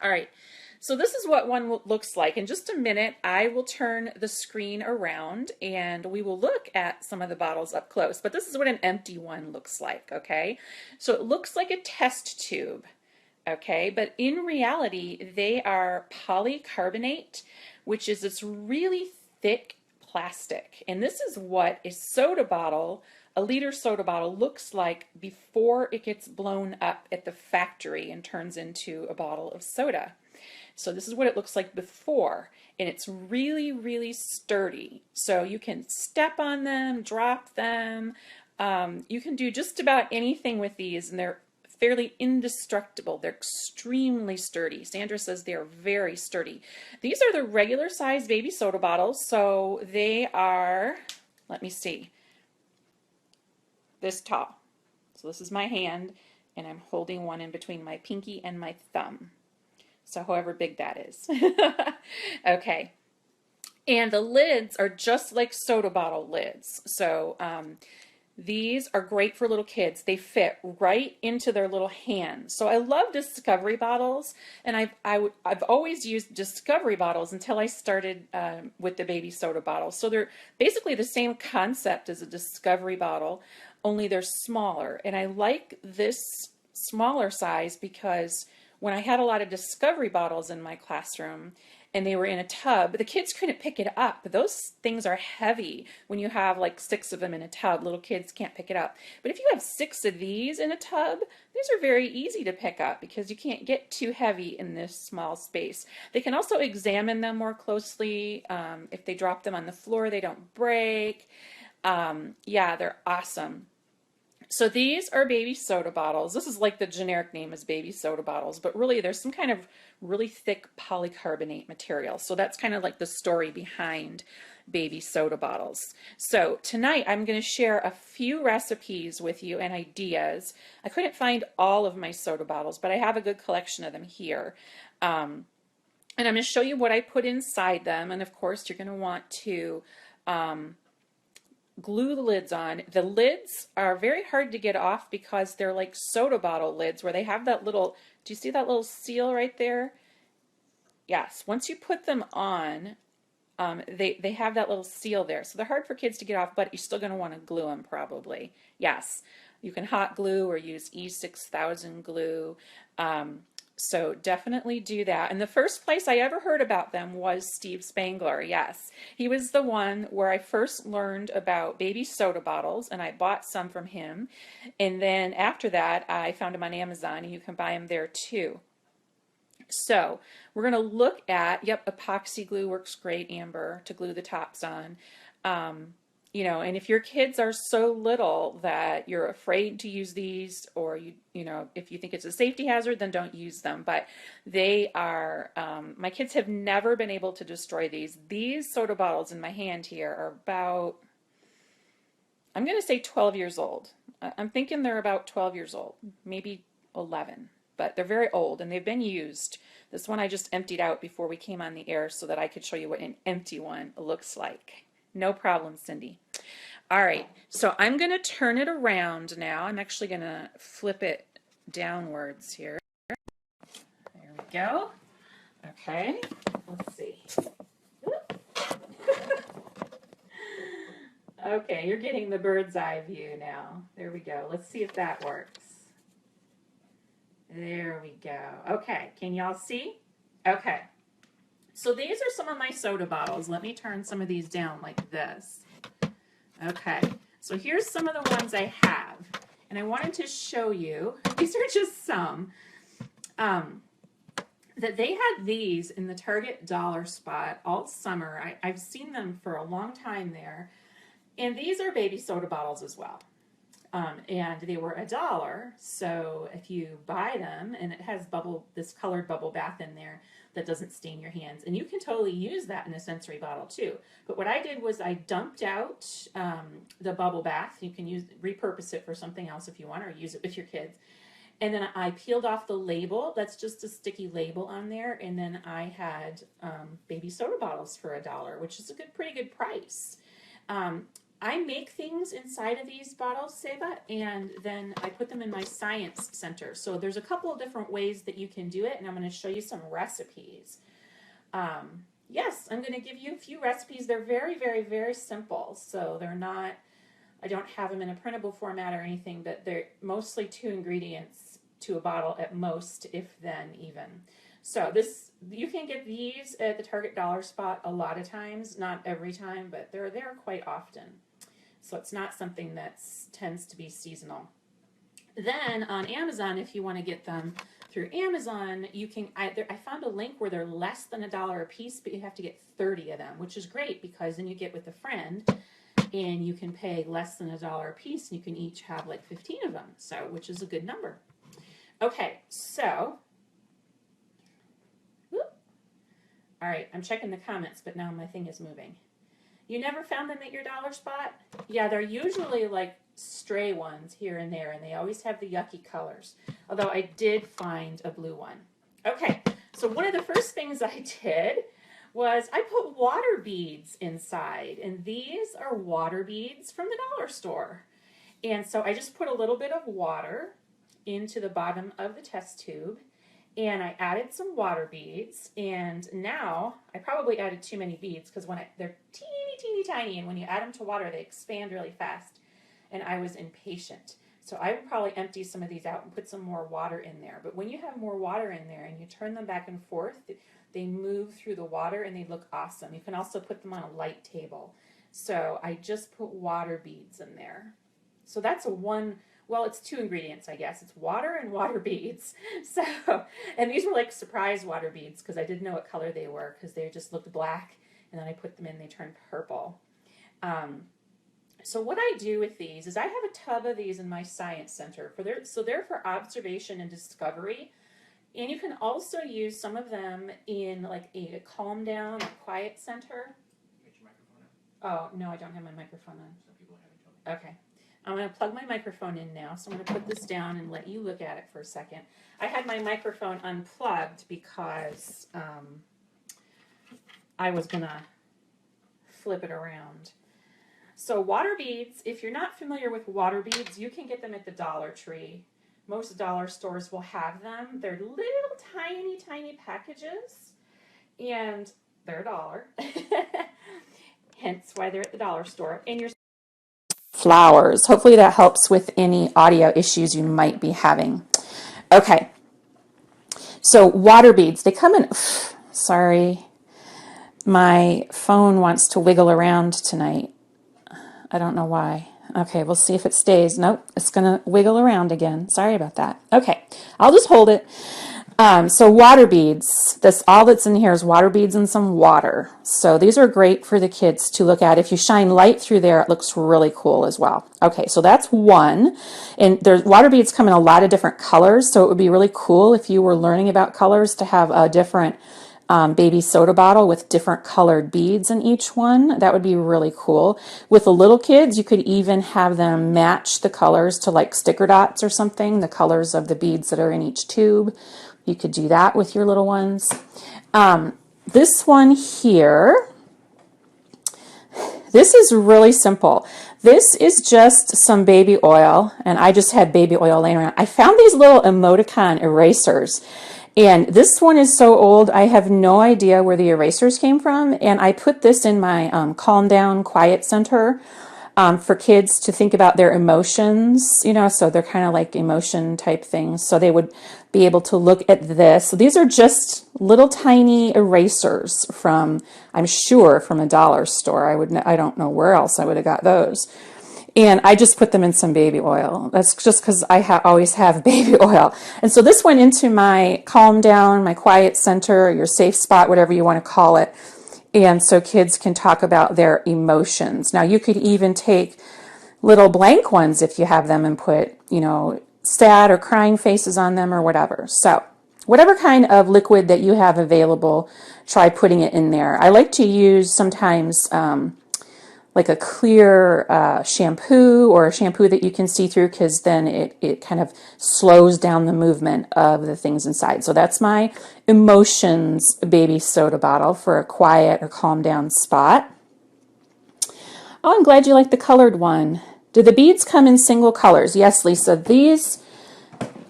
All right, so this is what one looks like. In just a minute, I will turn the screen around and we will look at some of the bottles up close, but this is what an empty one looks like, okay? So it looks like a test tube, okay? But in reality, they are polycarbonate, which is this really thick plastic. And this is what a soda bottle, a liter soda bottle, looks like before it gets blown up at the factory and turns into a bottle of soda. So this is what it looks like before, and it's really, really sturdy. So you can step on them, drop them. You can do just about anything with these, and they're fairly indestructible. They're extremely sturdy. Sandra says they are very sturdy. These are the regular size baby soda bottles, so they are, let me see, this tall. So this is my hand, and I'm holding one in between my pinky and my thumb. So however big that is. Okay. And the lids are just like soda bottle lids. So these are great for little kids. They fit right into their little hands. So I love Discovery bottles, and I've always used Discovery bottles until I started with the baby soda bottles. So they're basically the same concept as a Discovery bottle, only they're smaller. And I like this smaller size because when I had a lot of Discovery bottles in my classroom and they were in a tub, the kids couldn't pick it up. Those things are heavy when you have like 6 of them in a tub. Little kids can't pick it up. But if you have 6 of these in a tub, these are very easy to pick up because you can't get too heavy in this small space. They can also examine them more closely. If they drop them on the floor, they don't break. Yeah, they're awesome. So these are baby soda bottles. This is like the generic name is baby soda bottles, but really there's some kind of really thick polycarbonate material. So that's kind of like the story behind baby soda bottles. So tonight I'm going to share a few recipes with you and ideas. I couldn't find all of my soda bottles, but I have a good collection of them here. And I'm going to show you what I put inside them. And of course you're going to want to glue the lids on. The lids are very hard to get off because they're like soda bottle lids where they have that little, do you see that little seal right there? Yes, once you put them on, they have that little seal there. So they're hard for kids to get off, but you're still going to want to glue them probably. Yes, you can hot glue or use E6000 glue. So definitely do that. And the first place I ever heard about them was Steve Spangler. Yes, he was the one where I first learned about baby soda bottles, and I bought some from him. And then after that, I found them on Amazon, and you can buy them there too. So we're going to look at, yep, epoxy glue works great, Amber, to glue the tops on. You know, and if your kids are so little that you're afraid to use these, or you know, if you think it's a safety hazard, then don't use them. But they are, my kids have never been able to destroy these. These soda bottles in my hand here are about, I'm going to say 12 years old. I'm thinking they're about 12 years old, maybe 11, but they're very old and they've been used. This one I just emptied out before we came on the air so that I could show you what an empty one looks like. No problem, Cindy. All right, so I'm going to turn it around now. I'm actually going to flip it downwards here. There we go. Okay, let's see. Okay, you're getting the bird's eye view now. There we go. Let's see if that works. There we go. Okay, can y'all see? Okay. So these are some of my soda bottles. Let me turn some of these down like this. Okay, so here's some of the ones I have. And I wanted to show you, these are just some, that they had these in the Target dollar spot all summer. I've seen them for a long time there. And these are baby soda bottles as well. And they were $1. So if you buy them, and it has this colored bubble bath in there that doesn't stain your hands, and you can totally use that in a sensory bottle too. But what I did was I dumped out the bubble bath. You can repurpose it for something else if you want, or use it with your kids. And then I peeled off the label. That's just a sticky label on there. And then I had baby soda bottles for $1, which is a pretty good price. I make things inside of these bottles, Seba, and then I put them in my science center. So there's a couple of different ways that you can do it, and I'm going to show you some recipes. Yes, I'm going to give you a few recipes. They're very, very, very simple. So they're not, I don't have them in a printable format or anything, but they're mostly 2 ingredients to a bottle at most, if then even. So this, you can get these at the Target dollar spot a lot of times, not every time, but they're there quite often. So it's not something that tends to be seasonal. Then on Amazon, if you want to get them through Amazon, you can, I found a link where they're less than $1 a piece, but you have to get 30 of them, which is great because then you get with a friend and you can pay less than $1 a piece and you can each have like 15 of them, so which is a good number. Okay, so, whoop. All right, I'm checking the comments, but now my thing is moving. You never found them at your dollar spot? Yeah, they're usually like stray ones here and there, and they always have the yucky colors. Although I did find a blue one. Okay, so one of the first things I did was I put water beads inside, and these are water beads from the dollar store. And so I just put a little bit of water into the bottom of the test tube, and I added some water beads, and now I probably added too many beads because they're teeny, teeny, tiny, and when you add them to water, they expand really fast, and I was impatient. So I would probably empty some of these out and put some more water in there. But when you have more water in there and you turn them back and forth, they move through the water and they look awesome. You can also put them on a light table. So I just put water beads in there. So that's well, it's 2 ingredients, I guess. It's water and water beads. So, and these were like surprise water beads because I didn't know what color they were because they just looked black, and then I put them in, they turned purple. So what I do with these is I have a tub of these in my science center so they're for observation and discovery. And you can also use some of them in like a calm down or quiet center. Get your microphone on. Oh, no, I don't have my microphone on. Some people haven't told me. Okay. I'm going to plug my microphone in now, so I'm going to put this down and let you look at it for a second. I had my microphone unplugged because I was going to flip it around. So water beads, if you're not familiar with water beads, you can get them at the Dollar Tree. Most dollar stores will have them. They're little tiny, tiny packages, and they're $1. Hence why they're at the dollar store. And you're flowers. Hopefully that helps with any audio issues you might be having. Okay, so water beads, they come in, sorry, my phone wants to wiggle around tonight. I don't know why. Okay, we'll see if it stays. Nope, it's going to wiggle around again. Sorry about that. Okay, I'll just hold it. So water beads, all that's in here is water beads and some water. So these are great for the kids to look at. If you shine light through there, it looks really cool as well. Okay, so that's one. And water beads come in a lot of different colors, so it would be really cool if you were learning about colors to have a different baby soda bottle with different colored beads in each one. That would be really cool. With the little kids, you could even have them match the colors to like sticker dots or something, the colors of the beads that are in each tube. You could do that with your little ones. This one here, this is really simple. This is just some baby oil, and I just had baby oil laying around. I found these little emoticon erasers, and this one is so old, I have no idea where the erasers came from, and I put this in my Calm Down Quiet Center for kids to think about their emotions, so they're kind of like emotion type things. So they would be able to look at this. So these are just little tiny erasers from, I'm sure, from a dollar store. I don't know where else I would have got those. And I just put them in some baby oil. That's just because I always have baby oil. And so this went into my Calm Down, my Quiet Center, your safe spot, whatever you want to call it. And so kids can talk about their emotions. Now you could even take little blank ones if you have them and put, sad or crying faces on them or whatever. So whatever kind of liquid that you have available, try putting it in there. I like to use sometimes like a clear shampoo or a shampoo that you can see through, because then it kind of slows down the movement of the things inside. So that's my Emotions baby soda bottle for a quiet or calm down spot. Oh, I'm glad you like the colored one. Do the beads come in single colors? Yes, Lisa. These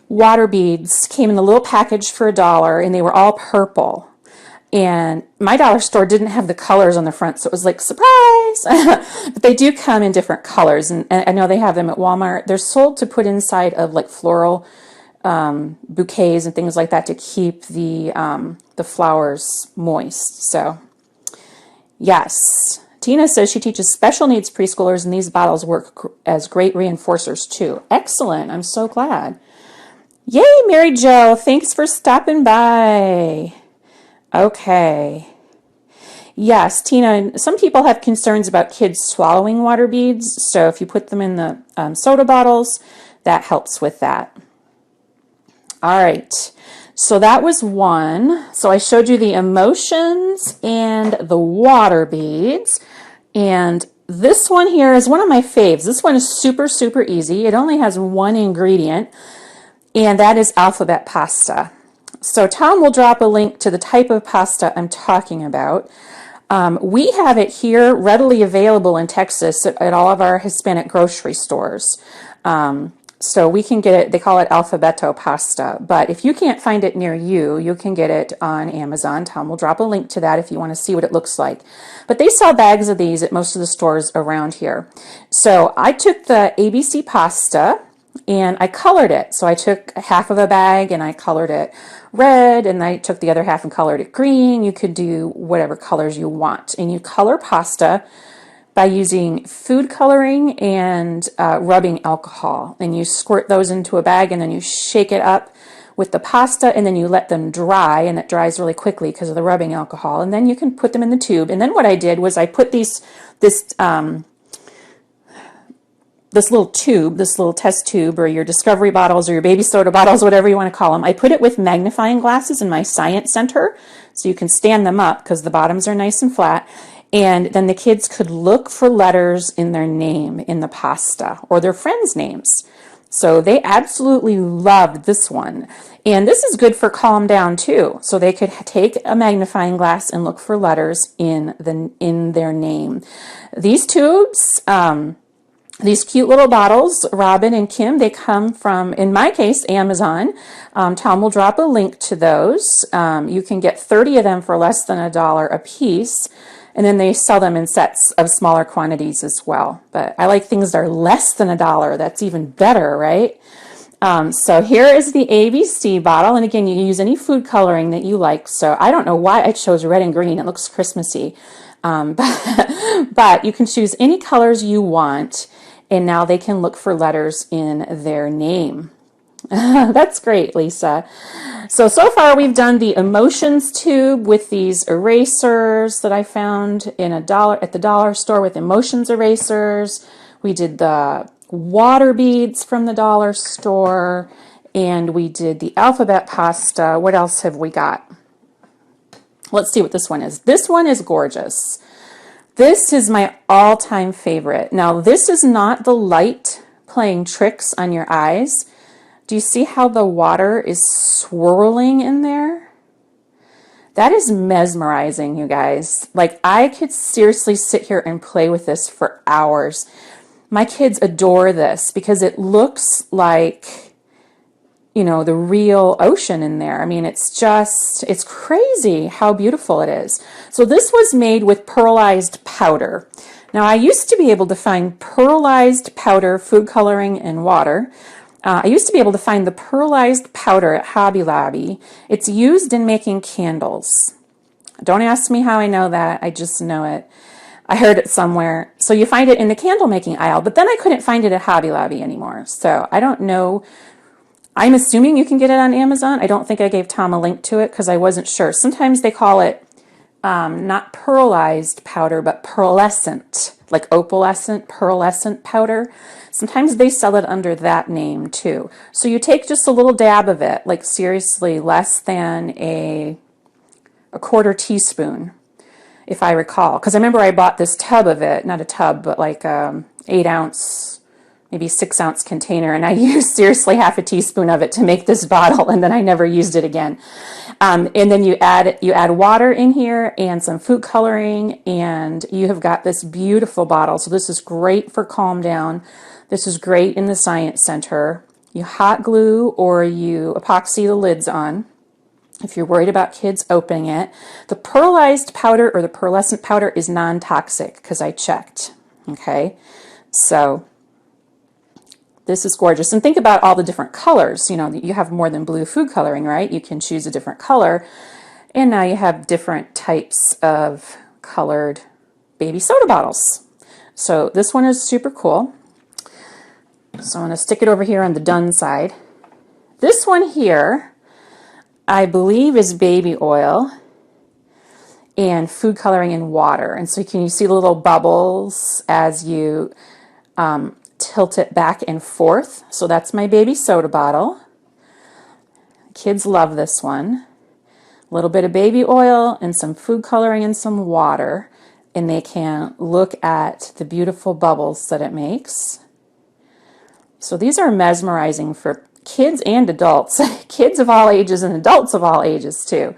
water beads came in the little package for $1 and they were all purple. And my dollar store didn't have the colors on the front, so it was like, surprise! But they do come in different colors, and I know they have them at Walmart. They're sold to put inside of like floral bouquets and things like that to keep the flowers moist. So, yes. Tina says she teaches special needs preschoolers, and these bottles work as great reinforcers too. Excellent. I'm so glad. Yay, Mary Jo. Thanks for stopping by. Okay. Yes, Tina, some people have concerns about kids swallowing water beads, so if you put them in the soda bottles, that helps with that. All right, so that was one. So I showed you the emotions and the water beads, and this one here is one of my faves. This one is super, super easy. It only has one ingredient, and that is alphabet pasta. So Tom will drop a link to the type of pasta I'm talking about. We have it here readily available in Texas at all of our Hispanic grocery stores. So we can get it, they call it alfabeto pasta, but if you can't find it near you, you can get it on Amazon. Tom will drop a link to that if you want to see what it looks like. But they sell bags of these at most of the stores around here. So I took the ABC pasta and I colored it. So I took half of a bag and I colored it red, and I took the other half and colored it green. You could do whatever colors you want. And you color pasta by using food coloring and rubbing alcohol. And you squirt those into a bag and then you shake it up with the pasta and then you let them dry, and it dries really quickly because of the rubbing alcohol. And then you can put them in the tube. And then what I did was I put this little tube, this little test tube, or your discovery bottles or your baby soda bottles, whatever you want to call them. I put it with magnifying glasses in my science center so you can stand them up because the bottoms are nice and flat. And then the kids could look for letters in their name in the pasta or their friends' names. So they absolutely loved this one. And this is good for calm down too. So they could take a magnifying glass and look for letters in their name. These tubes, these cute little bottles, Robin and Kim, they come from, in my case, Amazon. Tom will drop a link to those. You can get 30 of them for less than $1 a piece. And then they sell them in sets of smaller quantities as well. But I like things that are less than $1. That's even better, right? So here is the ABC bottle. And again, you can use any food coloring that you like. So I don't know why I chose red and green. It looks Christmassy. But you can choose any colors you want. And now they can look for letters in their name. That's great, Lisa. So far we've done the emotions tube with these erasers that I found in at the dollar store with emotions erasers. We did the water beads from the dollar store, and we did the alphabet pasta. What else have we got? Let's see what this one is. This one is gorgeous. This is my all-time favorite. Now, this is not the light playing tricks on your eyes. Do you see how the water is swirling in there? That is mesmerizing, you guys. Like, I could seriously sit here and play with this for hours. My kids adore this because it looks like, you know, the real ocean in there. I mean, it's crazy how beautiful it is. So this was made with pearlized powder. Now, I used to be able to find pearlized powder, food coloring, and water. I used to be able to find the pearlized powder at Hobby Lobby. It's used in making candles. Don't ask me how I know that. I just know it. I heard it somewhere. So you find it in the candle making aisle, but then I couldn't find it at Hobby Lobby anymore. So I don't know. I'm assuming you can get it on Amazon. I don't think I gave Tom a link to it because I wasn't sure. Sometimes they call it not pearlized powder, but pearlescent, like opalescent, pearlescent powder. Sometimes they sell it under that name too. So you take just a little dab of it, like seriously less than a quarter teaspoon, if I recall. Because I remember I bought this tub of it, not a tub, but like 8 ounce, maybe 6-ounce container, and I used seriously half a teaspoon of it to make this bottle, and then I never used it again. And then you add water in here and some food coloring, and you have got this beautiful bottle. So this is great for calm down. This is great in the science center. You hot glue or you epoxy the lids on if you're worried about kids opening it. The pearlized powder or the pearlescent powder is non-toxic because I checked. Okay, so this is gorgeous. And think about all the different colors. You know, you have more than blue food coloring, right? You can choose a different color. And now you have different types of colored baby soda bottles. So this one is super cool. So I'm going to stick it over here on the done side. This one here, I believe, is baby oil and food coloring and water. And so can you see the little bubbles as you tilt it back and forth? So that's my baby soda bottle. Kids love this one. A little bit of baby oil and some food coloring and some water, and they can look at the beautiful bubbles that it makes. So these are mesmerizing for kids and adults, kids of all ages and adults of all ages too.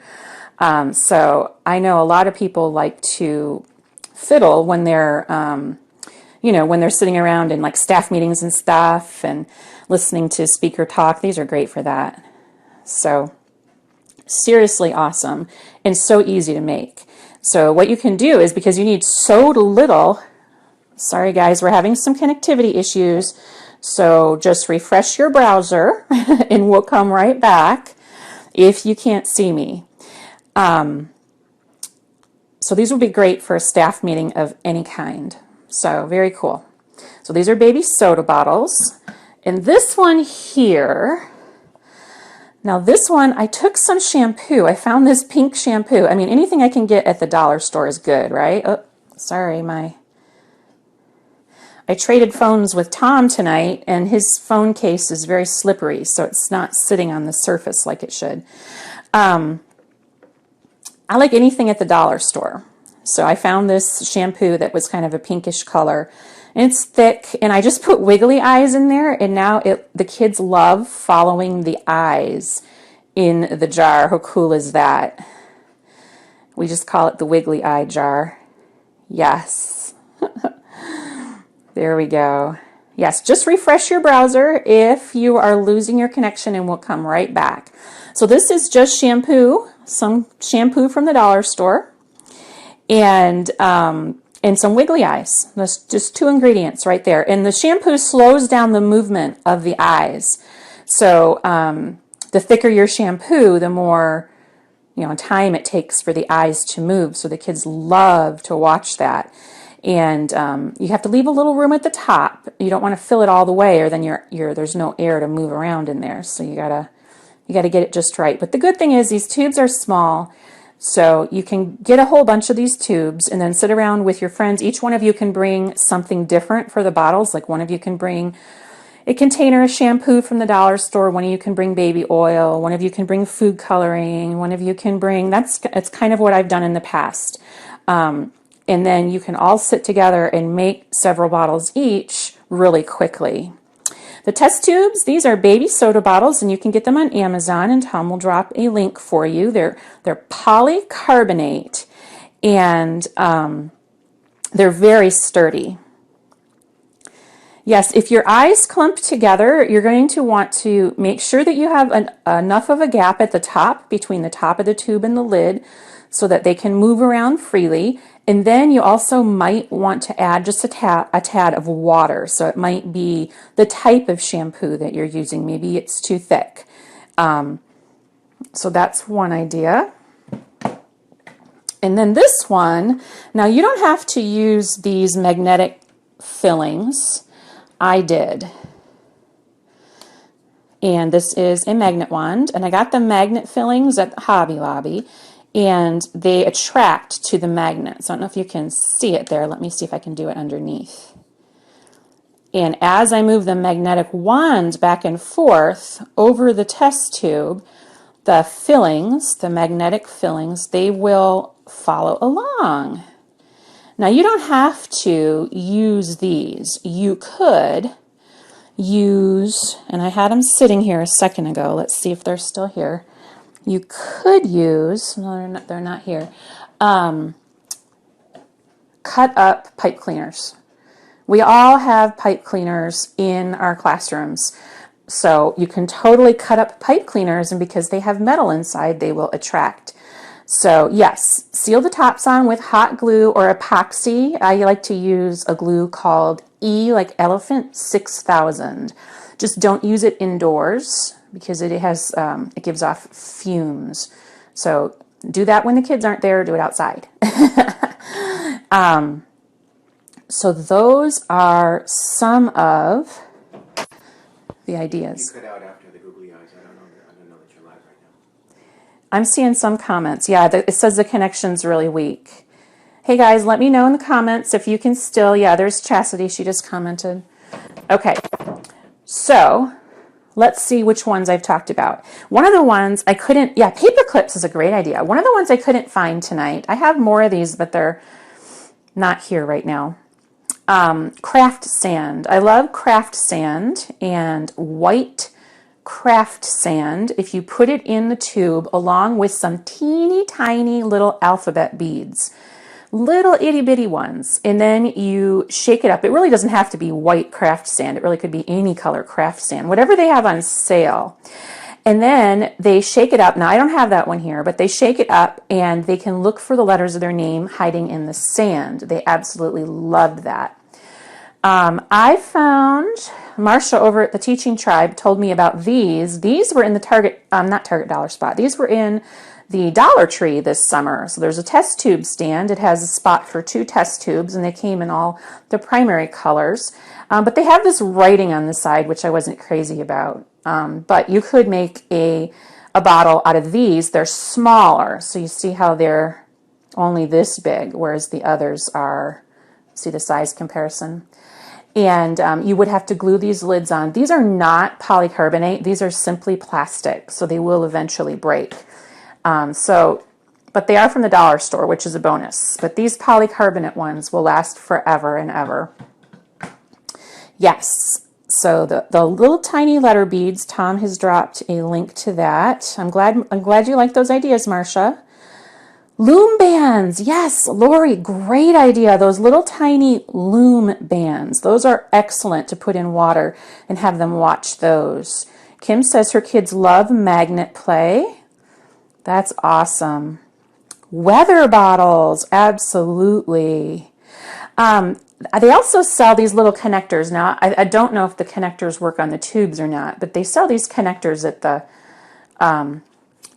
So I know a lot of people like to fiddle when they're you know, when they're sitting around in like staff meetings and stuff and listening to speaker talk. These are great for that. So seriously awesome and so easy to make. So what you can do is, because you need so little, sorry guys, we're having some connectivity issues, so just refresh your browser and we'll come right back if you can't see me. So these would be great for a staff meeting of any kind. So very cool. So these are baby soda bottles. And this one here, now this one, I took some shampoo. I found this pink shampoo. I mean, anything I can get at the dollar store is good, right? Oh, sorry, I traded phones with Tom tonight, and his phone case is very slippery, so it's not sitting on the surface like it should. I like anything at the dollar store. So I found this shampoo that was kind of a pinkish color, and it's thick, and I just put wiggly eyes in there, and now the kids love following the eyes in the jar. How cool is that? We just call it the wiggly eye jar. Yes. There we go. Yes, just refresh your browser if you are losing your connection, and we'll come right back. So this is just shampoo, some shampoo from the dollar store, and some wiggly eyes. That's just 2 ingredients right there. And the shampoo slows down the movement of the eyes. So the thicker your shampoo, the more time it takes for the eyes to move. So the kids love to watch that. And you have to leave a little room at the top. You don't want to fill it all the way, or then there's no air to move around in there. So you gotta get it just right. But the good thing is these tubes are small, so you can get a whole bunch of these tubes and then sit around with your friends. Each one of you can bring something different for the bottles. Like one of you can bring a container of shampoo from the dollar store. One of you can bring baby oil. One of you can bring food coloring. One of you can bring, it's kind of what I've done in the past. And then you can all sit together and make several bottles each really quickly. The test tubes, these are baby soda bottles, and you can get them on Amazon, and Tom will drop a link for you. They're polycarbonate, and they're very sturdy. Yes, if your eyes clump together, you're going to want to make sure that you have enough of a gap at the top, between the top of the tube and the lid, so that they can move around freely. And then you also might want to add just a tad of water. So it might be the type of shampoo that you're using. Maybe it's too thick. So that's one idea. And then this one, now you don't have to use these magnetic fillings. I did. And this is a magnet wand. And I got the magnet fillings at Hobby Lobby. And they attract to the magnets. I don't know if you can see it there. Let me see if I can do it underneath. And as I move the magnetic wand back and forth over the test tube, the fillings, the magnetic fillings, they will follow along. Now you don't have to use these. You could, use, and I had them sitting here a second ago. Let's see if they're still here. You could use, no, they're not here, cut up pipe cleaners. We all have pipe cleaners in our classrooms. So you can totally cut up pipe cleaners, and because they have metal inside, they will attract. So yes, seal the tops on with hot glue or epoxy. I like to use a glue called E, like elephant, 6000. Just don't use it indoors because it has it gives off fumes. So do that when the kids aren't there. Do it outside. So those are some of the ideas. You cut out after the googly eyes. I don't know that you're live right now. I'm seeing some comments. Yeah, it says the connection's really weak. Hey guys, let me know in the comments if you can still, yeah, there's Chastity, she just commented. Okay, so let's see which ones I've talked about. One of the ones I couldn't, yeah, paper clips is a great idea. One of the ones I couldn't find tonight, I have more of these, but they're not here right now. Craft sand. I love craft sand, and white craft sand, if you put it in the tube along with some teeny tiny little alphabet beads, little itty bitty ones, and then you shake it up. It really doesn't have to be white craft sand. It really could be any color craft sand, whatever they have on sale. And then they shake it up. Now, I don't have that one here, but they shake it up and they can look for the letters of their name hiding in the sand. They absolutely loved that. I found, Marcia over at the Teaching Tribe told me about these. These were in the Target, not Target Dollar Spot. These were in the Dollar Tree this summer. So there's a test tube stand. It has a spot for 2 test tubes, and they came in all the primary colors. But they have this writing on the side, which I wasn't crazy about. But you could make a bottle out of these. They're smaller, so you see how they're only this big, whereas the others are, see the size comparison. And you would have to glue these lids on. These are not polycarbonate. These are simply plastic, so they will eventually break. But they are from the dollar store, which is a bonus. But these polycarbonate ones will last forever and ever. Yes, so the little tiny letter beads, Tom has dropped a link to that. I'm glad you like those ideas, Marcia. Loom bands, yes, Lori, great idea. Those little tiny loom bands, those are excellent to put in water and have them watch those. Kim says her kids love magnet play. That's awesome. Weather bottles, absolutely. They also sell these little connectors. Now, I don't know if the connectors work on the tubes or not, but they sell these connectors at the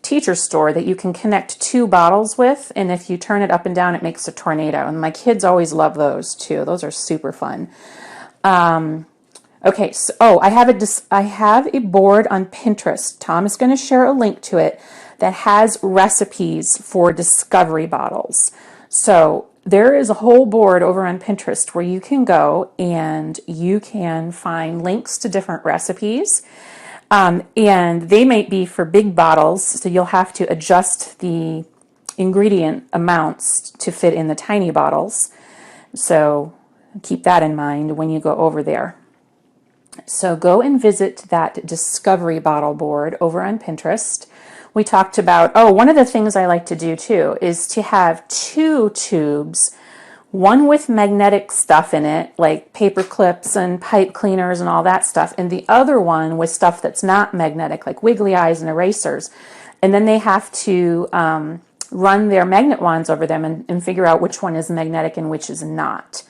teacher store that you can connect 2 bottles with, and if you turn it up and down, it makes a tornado. And my kids always love those too. Those are super fun. Okay, so I have a board on Pinterest. Tom is going to share a link to it that has recipes for discovery bottles. So there is a whole board over on Pinterest where you can go and you can find links to different recipes. And they might be for big bottles, so you'll have to adjust the ingredient amounts to fit in the tiny bottles. So keep that in mind when you go over there. So go and visit that discovery bottle board over on Pinterest. We talked about, one of the things I like to do too is to have 2 tubes, one with magnetic stuff in it, like paper clips and pipe cleaners and all that stuff, and the other one with stuff that's not magnetic, like wiggly eyes and erasers. And then they have to run their magnet wands over them and figure out which one is magnetic and which is not.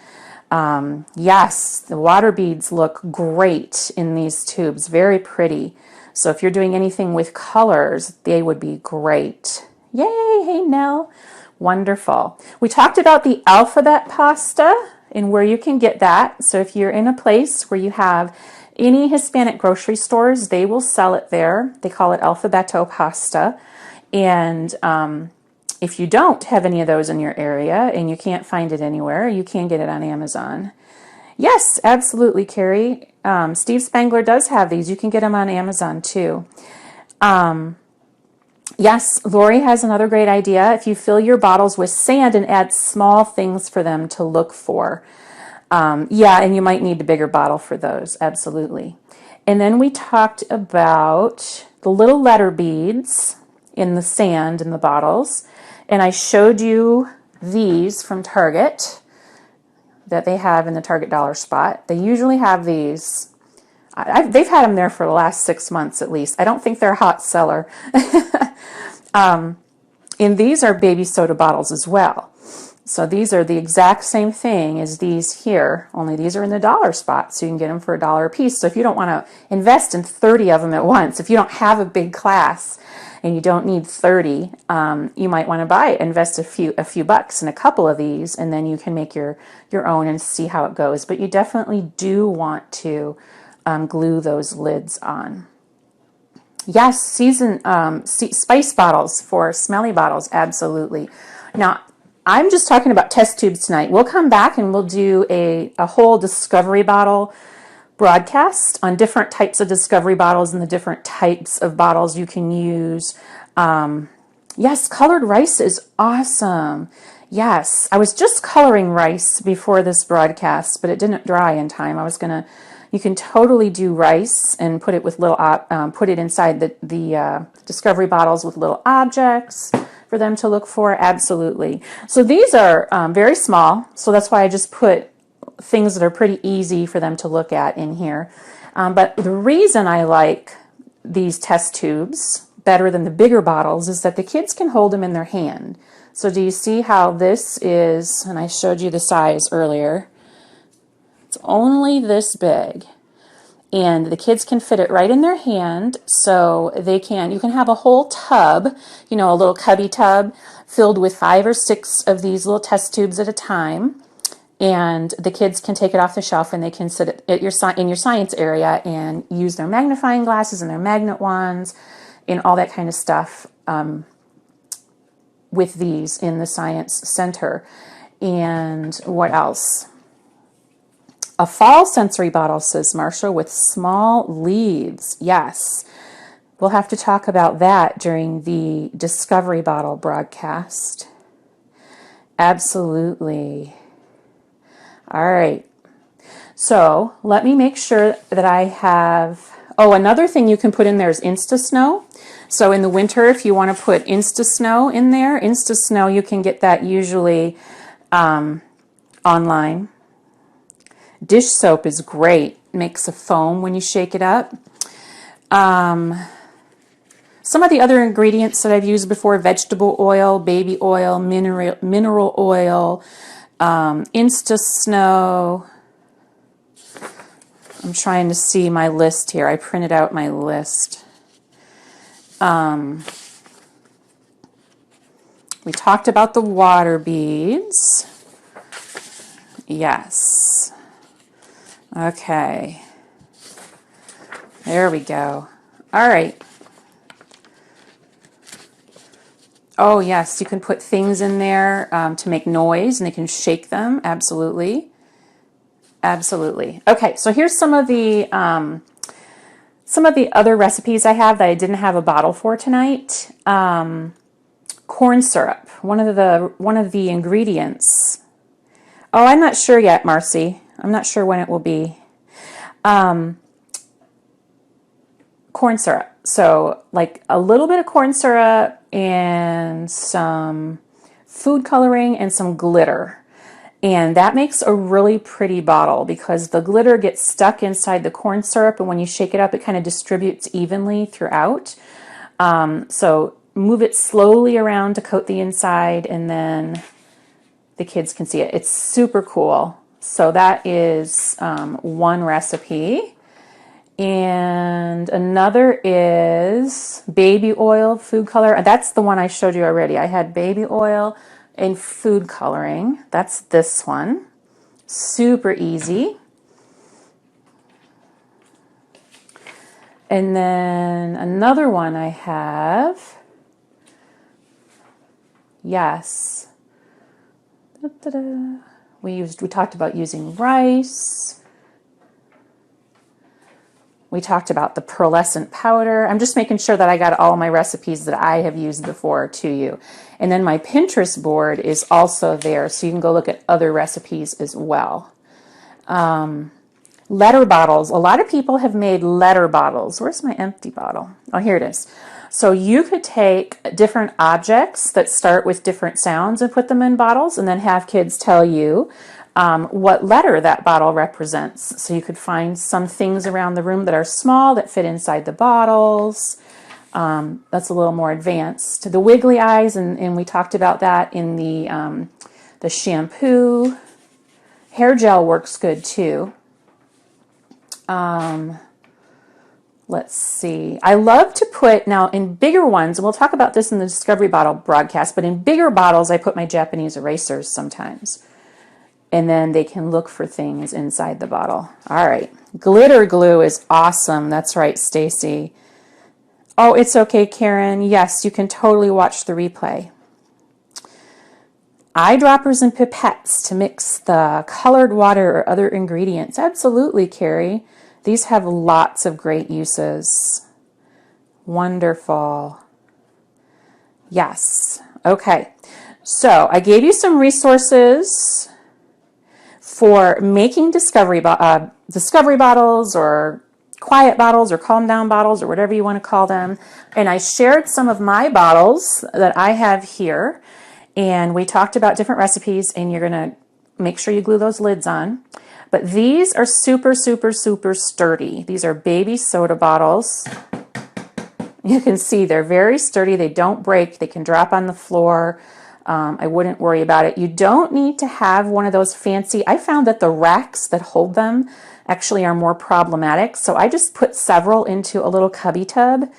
Yes, the water beads look great in these tubes, very pretty. So if you're doing anything with colors, they would be great. Yay, hey Nell. Wonderful. We talked about the alphabet pasta and where you can get that. So if you're in a place where you have any Hispanic grocery stores, they will sell it there. They call it alphabeto pasta. And if you don't have any of those in your area and you can't find it anywhere, you can get it on Amazon. Yes, absolutely, Carrie. Steve Spangler does have these. You can get them on Amazon too. Yes, Lori has another great idea. If you fill your bottles with sand and add small things for them to look for. Yeah, and you might need a bigger bottle for those, absolutely. And then we talked about the little letter beads in the sand in the bottles. And I showed you these from Target that they have in the Target dollar spot. They usually have these. They've had them there for the last 6 months at least. I don't think they're a hot seller. And these are baby soda bottles as well. So these are the exact same thing as these here, only these are in the dollar spot, so you can get them for $1 a piece. So if you don't want to invest in 30 of them at once, if you don't have a big class and you don't need 30, you might want to invest a few bucks in a couple of these, and then you can make your own and see how it goes. But you definitely do want to glue those lids on. Yes, spice bottles for smelly bottles, absolutely. Now, I'm just talking about test tubes tonight. We'll come back and we'll do a whole discovery bottle broadcast on different types of discovery bottles and the different types of bottles you can use. Yes, colored rice is awesome. Yes, I was just coloring rice before this broadcast, but it didn't dry in time. You can totally do rice and put it with put it inside the discovery bottles with little objects for them to look for. Absolutely. So these are very small, so that's why I just put things that are pretty easy for them to look at in here. But the reason I like these test tubes better than the bigger bottles is that the kids can hold them in their hand. So do you see how this is, and I showed you the size earlier, it's only this big, and the kids can fit it right in their hand. So you can have a whole tub, a little cubby tub filled with 5 or 6 of these little test tubes at a time, and the kids can take it off the shelf and they can sit in your science area and use their magnifying glasses and their magnet wands and all that kind of stuff with these in the science center. And what else? A fall sensory bottle, says Marsha, with small leads. Yes. We'll have to talk about that during the Discovery Bottle broadcast. Absolutely. All right. So let me make sure that I have... Oh, another thing you can put in there is Insta Snow. So in the winter, if you want to put Insta Snow in there, Insta Snow, you can get that usually online. Dish soap is great. Makes a foam when you shake it up. Some of the other ingredients that I've used before: vegetable oil, baby oil, mineral oil, Insta Snow. I'm trying to see my list here. I printed out my list. We talked about the water beads. Yes. Okay. There we go. All right. Oh, yes, you can put things in there to make noise, and they can shake them. Absolutely. Absolutely. Okay, so here's some of the other recipes I have that I didn't have a bottle for tonight. Corn syrup, one of the ingredients. Oh, I'm not sure yet, Marcy. I'm not sure when it will be. Corn syrup. So like a little bit of corn syrup and some food coloring and some glitter. And that makes a really pretty bottle because the glitter gets stuck inside the corn syrup, and when you shake it up, it kind of distributes evenly throughout. So move it slowly around to coat the inside, and then the kids can see it. It's super cool. So that is one recipe. And another is baby oil, food color. That's the one I showed you already. I had baby oil and food coloring. That's this one. Super easy. And then another one I have. Yes. Da-da-da. We talked about using rice. We talked about the pearlescent powder. I'm just making sure that I got all my recipes that I have used before to you. And then my Pinterest board is also there, so you can go look at other recipes as well. Letter bottles. A lot of people have made letter bottles. Where's my empty bottle? Oh, here it is. So you could take different objects that start with different sounds and put them in bottles and then have kids tell you what letter that bottle represents. So you could find some things around the room that are small that fit inside the bottles. That's a little more advanced. The wiggly eyes, and we talked about that in the shampoo. Hair gel works good too. Let's see. I love to put, now in bigger ones, and we'll talk about this in the Discovery Bottle broadcast, but in bigger bottles, I put my Japanese erasers sometimes. And then they can look for things inside the bottle. All right. Glitter glue is awesome. That's right, Stacy. Oh, it's okay, Karen. Yes, you can totally watch the replay. Eyedroppers and pipettes to mix the colored water or other ingredients. Absolutely, Carrie. These have lots of great uses. Wonderful. Yes. Okay. So I gave you some resources for making discovery bottles or quiet bottles or calm down bottles or whatever you want to call them. And I shared some of my bottles that I have here. And we talked about different recipes, and you're going to make sure you glue those lids on. But these are super, super, super sturdy. These are baby soda bottles. You can see they're very sturdy. They don't break. They can drop on the floor. I wouldn't worry about it. You don't need to have one of those fancy. I found that the racks that hold them actually are more problematic. So I just put several into a little cubby tub.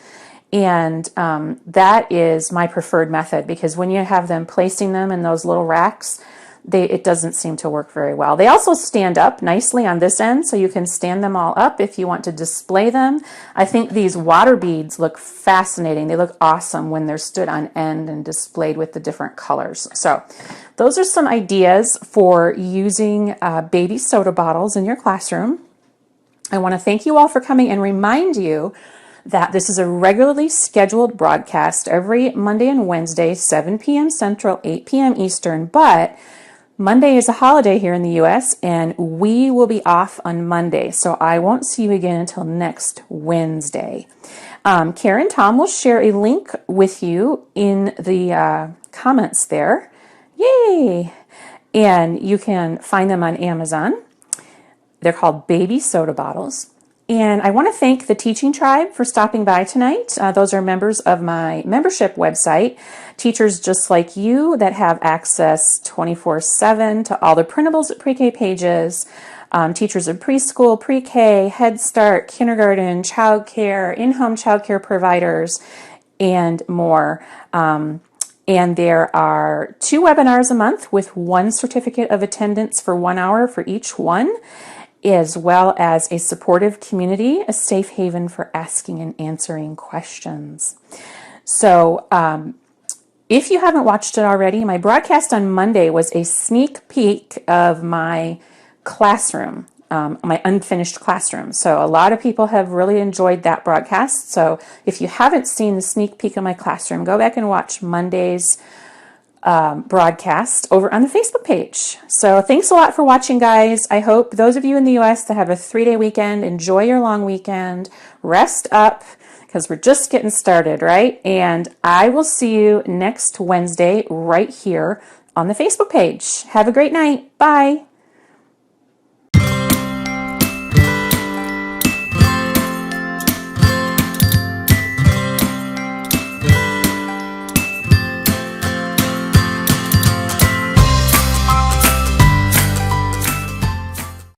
And that is my preferred method, because when you have them placing them in those little racks, it doesn't seem to work very well. They also stand up nicely on this end, so you can stand them all up if you want to display them. I think these water beads look fascinating. They look awesome when they're stood on end and displayed with the different colors. So those are some ideas for using baby soda bottles in your classroom. I want to thank you all for coming and remind you that this is a regularly scheduled broadcast every Monday and Wednesday, 7 p.m. Central, 8 p.m. Eastern, but Monday is a holiday here in the U.S., and we will be off on Monday, so I won't see you again until next Wednesday. Karen Tom will share a link with you in the comments there. Yay! And you can find them on Amazon. They're called baby soda bottles. And I want to thank the Teaching Tribe for stopping by tonight. Those are members of my membership website, teachers just like you that have access 24/7 to all the printables at Pre-K pages, teachers of preschool, pre-K, Head Start, kindergarten, childcare, in-home childcare providers, and more. And there are 2 webinars a month with 1 certificate of attendance for 1 hour for each one, as well as a supportive community, a safe haven for asking and answering questions. So if you haven't watched it already, my broadcast on Monday was a sneak peek of my classroom, my unfinished classroom. So a lot of people have really enjoyed that broadcast. So if you haven't seen the sneak peek of my classroom, go back and watch Monday's broadcast over on the Facebook page. So thanks a lot for watching, guys. I hope those of you in the U.S. that have a 3-day weekend, enjoy your long weekend, rest up, because we're just getting started, right? And I will see you next Wednesday right here on the Facebook page. Have a great night. Bye.